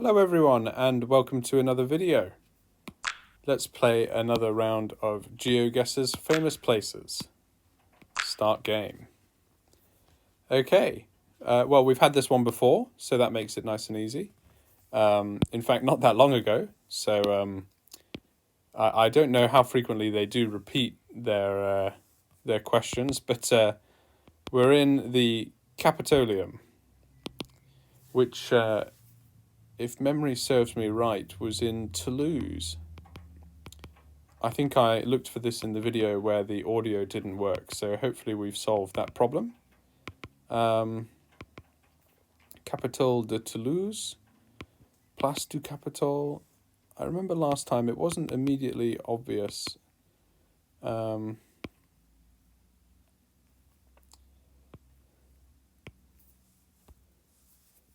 Hello everyone and welcome to another video. Let's play another round of GeoGuessr's famous places. Start game. Okay, well we've had this one before, so that makes it nice and easy. In fact, not that long ago, so I don't know how frequently they do repeat their questions, but we're in the Capitolium, which, if memory serves me right, was in Toulouse. I think I looked for this in the video where the audio didn't work, so hopefully we've solved that problem. Capitole de Toulouse, Place du Capitole. I remember last time it wasn't immediately obvious.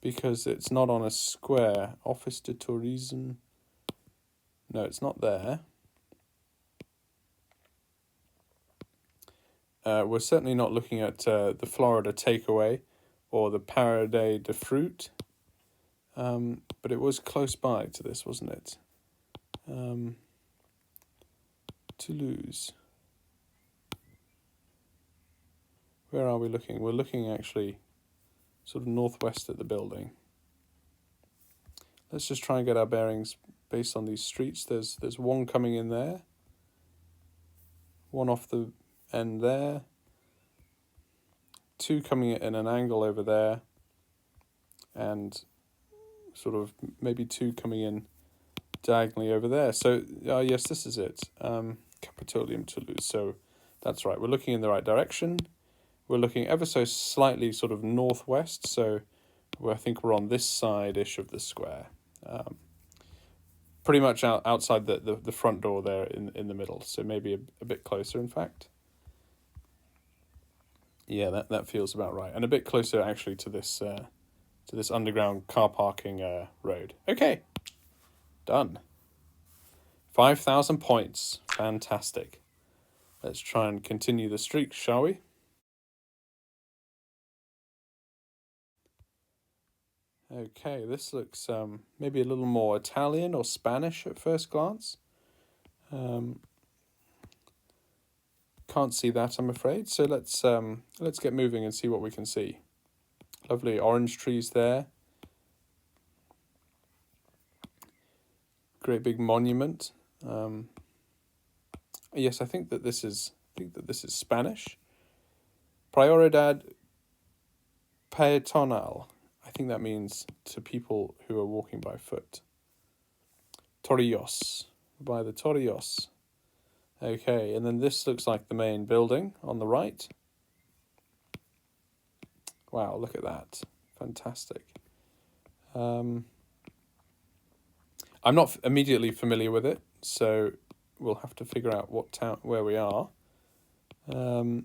Because it's not on a square. Office de Tourisme. No, it's not there. We're certainly not looking at the Florida Takeaway or the Paradis de Fruit. But it was close by to this, wasn't it? Toulouse. Where are we looking? We're looking actually sort of northwest at the building. Let's just try and get our bearings based on these streets. There's one coming in there. One off the end there. Two coming in an angle over there. And sort of maybe two coming in diagonally over there. So, yes, this is it. Capitolium Toulouse. So that's right. We're looking in the right direction. We're looking ever so slightly sort of northwest. So I think we're on this side-ish of the square. Pretty much outside the front door there in the middle. So maybe a bit closer, in fact. Yeah, that feels about right. And a bit closer, actually, to this underground car parking road. Okay, done. 5,000 points. Fantastic. Let's try and continue the streak, shall we? Okay, this looks maybe a little more Italian or Spanish at first glance. Can't see that, I'm afraid. So let's get moving and see what we can see. Lovely orange trees there. Great big monument. Yes, I think that this is Spanish. Prioridad peatonal. I think that means to people who are walking by foot. Torrijos, by the Torrijos. Okay, and then this looks like the main building on the right. Wow, look at that. Fantastic. I'm not immediately familiar with it, so we'll have to figure out what town, where we are. Oh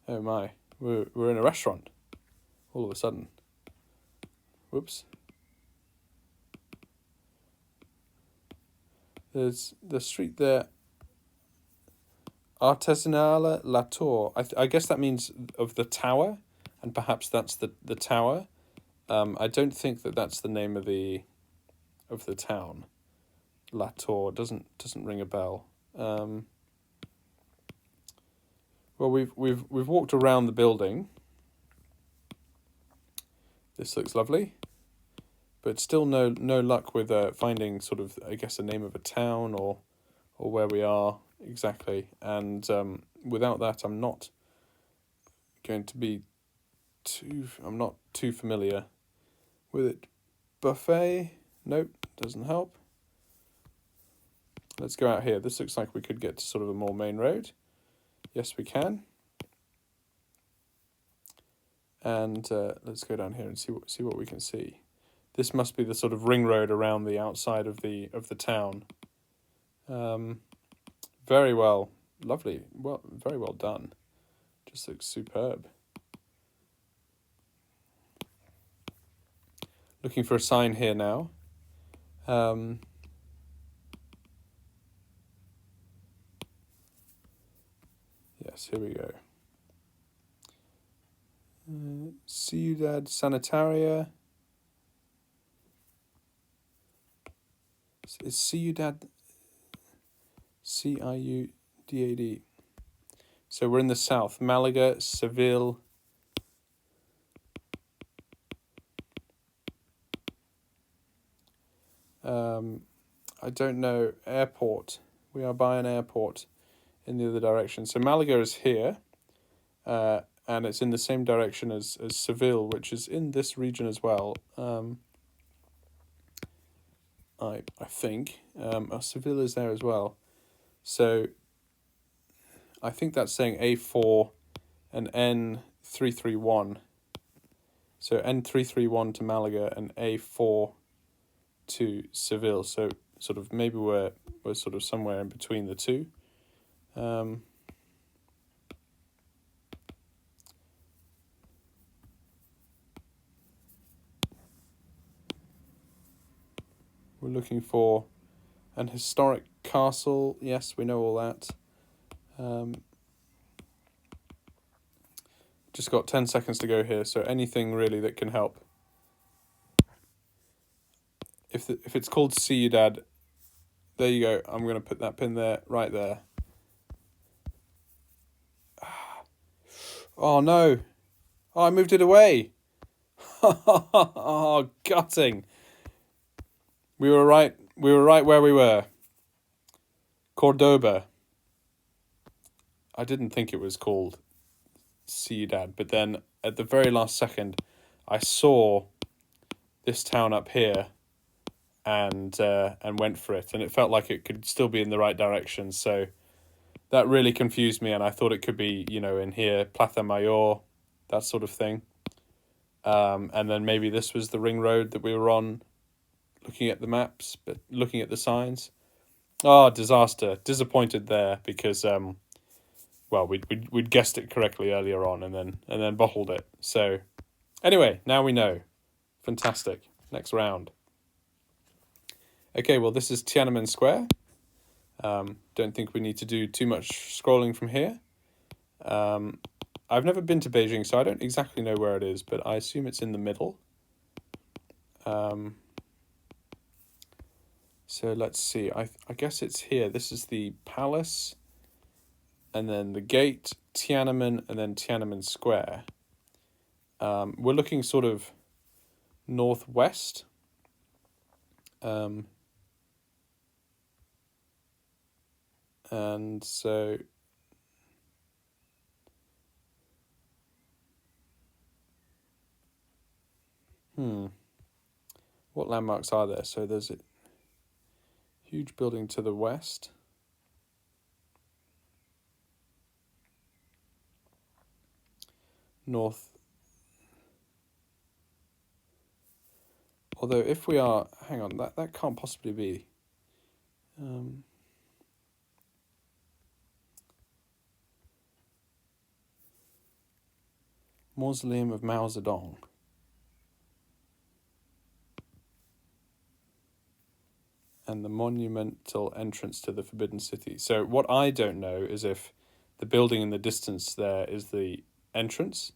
my, we're in a restaurant all of a sudden. Whoops. There's the street there. Artisanale La Tour. I guess that means of the tower, and perhaps that's the tower. I don't think that that's the name of the town. La Tour doesn't ring a bell. Well, we've walked around the building. This looks lovely, but still no luck with finding sort of, I guess, the name of a town or where we are exactly. And without that, I'm not too familiar with it. Buffet, nope, doesn't help. Let's go out here. This looks like we could get to sort of a more main road. Yes, we can. And let's go down here and see what we can see. This must be the sort of ring road around the outside of the town. Very well, lovely. Well, very well done. Just looks superb. Looking for a sign here now. Yes, here we go. Ciudad Sanitaria. It's Ciudad, Ciudad. So we're in the south. Malaga, Seville. I don't know. Airport. We are by an airport in the other direction. So Malaga is here. And it's in the same direction as Seville, which is in this region as well. I think. Seville is there as well. So I think that's saying A4 and N331. So N331 to Malaga and A4 to Seville. So sort of maybe we're sort of somewhere in between the two. We're looking for an historic castle. Yes, we know all that. Just got 10 seconds to go here, so anything really that can help. If it's called Ciudad, there you go. I'm going to put that pin there, right there. Oh no! Oh, I moved it away. Oh, gutting. We were right. We were right where we were. Cordoba. I didn't think it was called Ciudad, but then at the very last second, I saw this town up here, and went for it, and it felt like it could still be in the right direction. So that really confused me, and I thought it could be, in here, Plaza Mayor, that sort of thing. And then maybe this was the ring road that we were on, looking at the maps, but looking at the signs. Oh, disaster! Disappointed there because we'd guessed it correctly earlier on, and then bottled it. So anyway, now we know. Fantastic. Next round. Okay, well, this is Tiananmen Square. Don't think we need to do too much scrolling from here. I've never been to Beijing, so I don't exactly know where it is, but I assume it's in the middle. So let's see. I guess it's here. This is the palace, and then the gate, Tiananmen, and then Tiananmen Square. We're looking sort of northwest. And so what landmarks are there? So there's a huge building to the west. North. Although if we are, hang on, that can't possibly be. Mausoleum of Mao Zedong. And the monumental entrance to the Forbidden City. So what I don't know is if the building in the distance there is the entrance,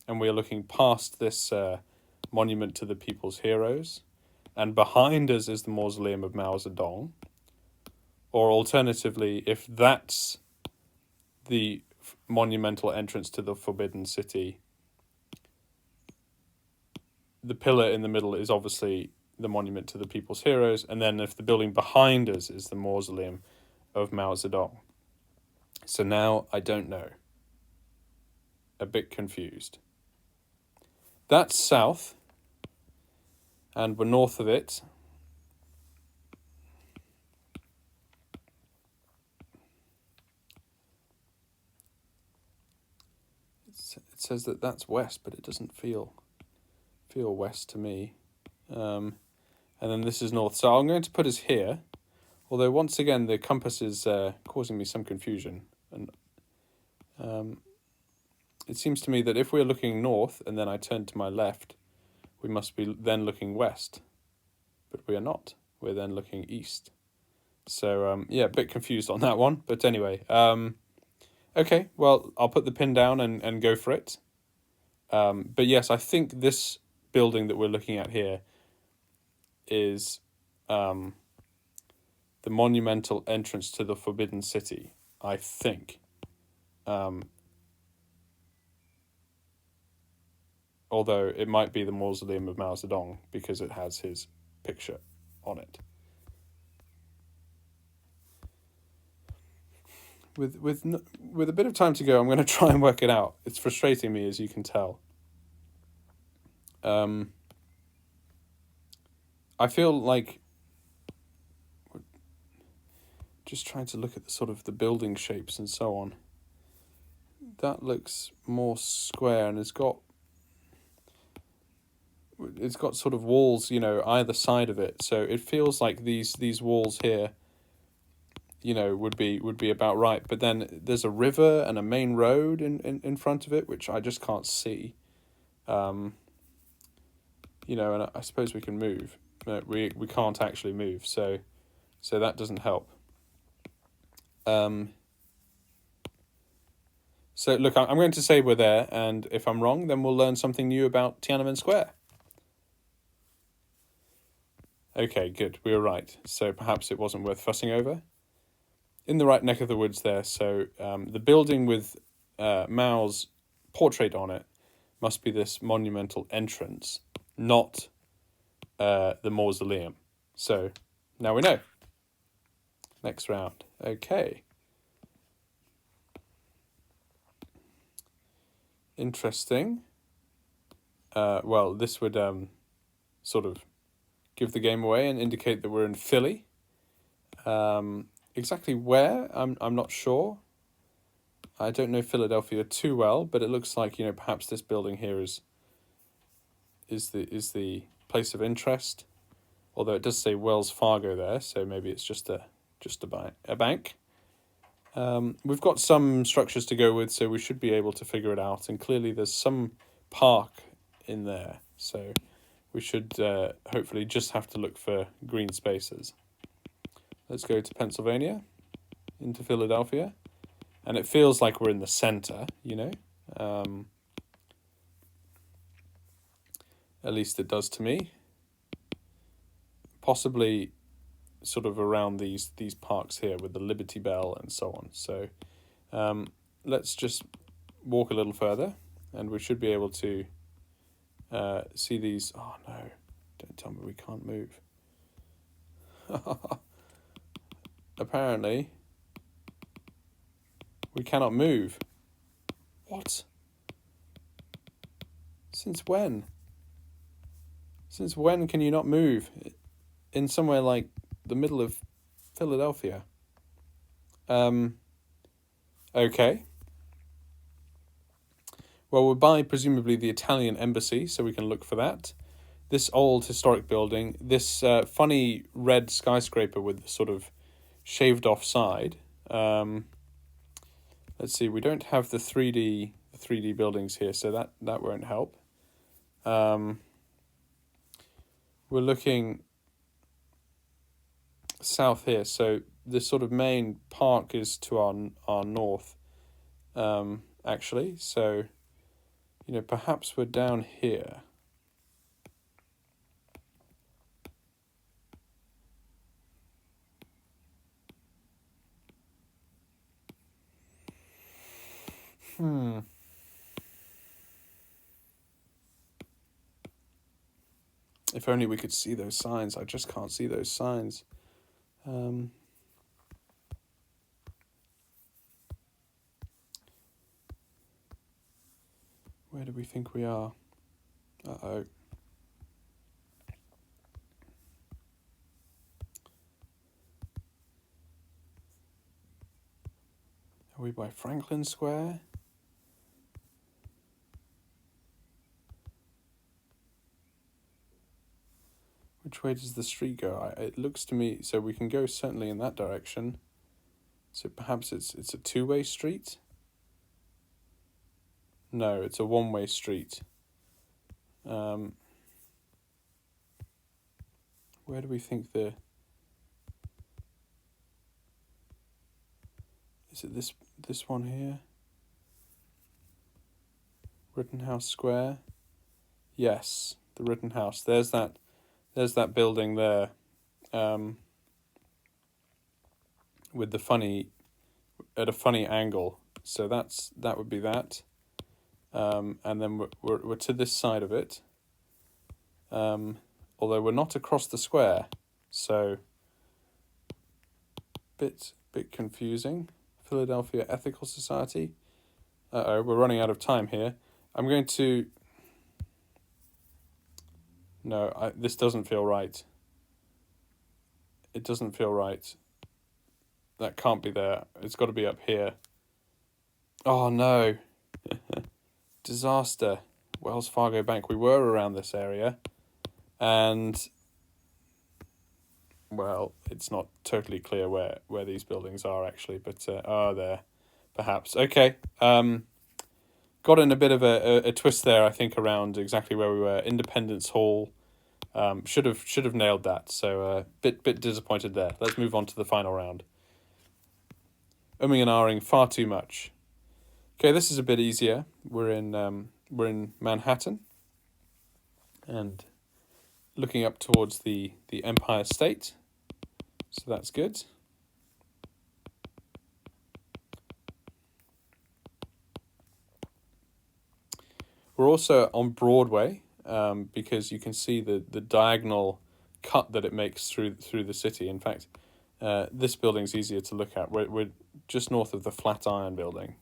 and we're looking past this monument to the people's heroes, and behind us is the mausoleum of Mao Zedong, or alternatively, if that's the monumental entrance to the Forbidden City, the pillar in the middle is obviously the monument to the people's heroes, and then if the building behind us is the mausoleum of Mao Zedong. So now I don't know. A bit confused. That's south, and we're north of it. It says that that's west, but it doesn't feel west to me. And then this is north. So I'm going to put us here, although once again the compass is causing me some confusion. And it seems to me that if we're looking north and then I turn to my left, we must be then looking west. But we are not. We're then looking east. So, a bit confused on that one. But anyway, okay, well, I'll put the pin down and go for it. But yes, I think this building that we're looking at here is the monumental entrance to the Forbidden City, I think. Although it might be the Mausoleum of Mao Zedong because it has his picture on it. With a bit of time to go, I'm going to try and work it out. It's frustrating me, as you can tell. I feel like just trying to look at the sort of the building shapes and so on. That looks more square, and it's got sort of walls, you know, either side of it. So it feels like these walls here, you know, would be about right. But then there's a river and a main road in front of it, which I just can't see. You know, and I suppose we can move. We can't actually move, so that doesn't help. So look, I'm going to say we're there, and if I'm wrong, then we'll learn something new about Tiananmen Square. Okay, good, we were right. So perhaps it wasn't worth fussing over. In the right neck of the woods there, so the building with Mao's portrait on it must be this monumental entrance, not the mausoleum. So now we know. Next round. Okay. Interesting. Well, this would sort of give the game away and indicate that we're in Philly. Exactly where, I'm not sure. I don't know Philadelphia too well, but it looks like, you know, perhaps this building here is the place of interest. Although it does say Wells Fargo there, so maybe it's just a bank. We've got some structures to go with, so we should be able to figure it out. And clearly there's some park in there, so we should hopefully just have to look for green spaces. Let's go to Pennsylvania, into Philadelphia. And it feels like we're in the center, you know. At least it does to me. Possibly sort of around these parks here with the Liberty Bell and so on. So let's just walk a little further, and we should be able to see these. Oh no, don't tell me we can't move. Apparently we cannot move. What? Since when? Since when can you not move in somewhere like the middle of Philadelphia? Okay. Well, we're by presumably the Italian embassy, so we can look for that. This old historic building, this funny red skyscraper with the sort of shaved off side. Let's see, we don't have the 3D buildings here, so that won't help. We're looking south here, so this sort of main park is to our north, actually. So, you know, perhaps we're down here. If only we could see those signs. I just can't see those signs. Where do we think we are? Uh-oh. Are we by Franklin Square? Which way does the street go? It looks to me, so we can go certainly in that direction. So perhaps it's a two-way street? No, it's a one-way street. Where do we think is it this one here? Rittenhouse Square? Yes, the Rittenhouse. There's that building there. with the funny, at a funny angle. So that would be that. And then we're to this side of it. Although we're not across the square, so bit confusing. Philadelphia Ethical Society. Uh-oh, we're running out of time here. I'm going to... No, this doesn't feel right. It doesn't feel right. That can't be there. It's got to be up here. Oh, no. Disaster. Wells Fargo Bank. We were around this area. And... well, it's not totally clear where these buildings are, actually. But, there. Perhaps. Okay. Got in a bit of a twist there, I think, around exactly where we were. Independence Hall. Should have nailed that. So bit disappointed there. Let's move on to the final round. Umming and ahhing far too much. Okay, this is a bit easier. We're in Manhattan, and looking up towards the Empire State. So that's good. We're also on Broadway, because you can see the diagonal cut that it makes through the city. In fact, this building's easier to look at. We're just north of the Flatiron Building,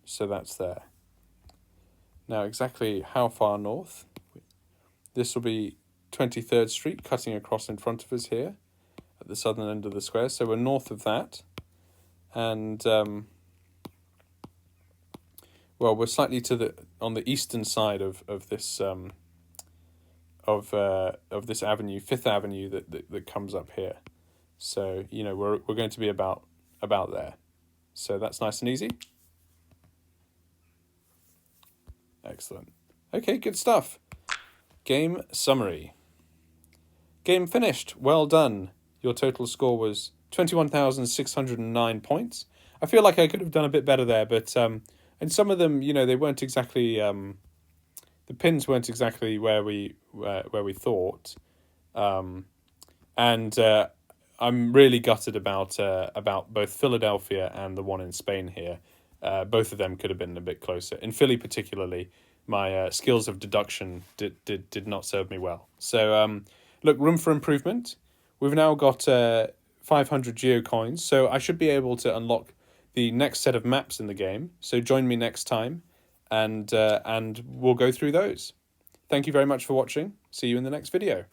so that's there. Now, exactly how far north? This will be 23rd Street, cutting across in front of us here at the southern end of the square. So we're north of that, and well, we're slightly on the eastern side of this of this avenue, Fifth Avenue, that comes up here. So we're going to be about there. So that's nice and easy. Excellent. Okay, good stuff. Game summary. Game finished. Well done. Your total score was 21,609 points. I feel like I could have done a bit better there, but and some of them, they weren't exactly the pins weren't exactly where we thought, and I'm really gutted about both Philadelphia and the one in Spain here. Both of them could have been a bit closer. In Philly, particularly, my skills of deduction did not serve me well. So look, room for improvement. We've now got 500 geo coins, so I should be able to unlock the next set of maps in the game. So join me next time, and we'll go through those. Thank you very much for watching. See you in the next video.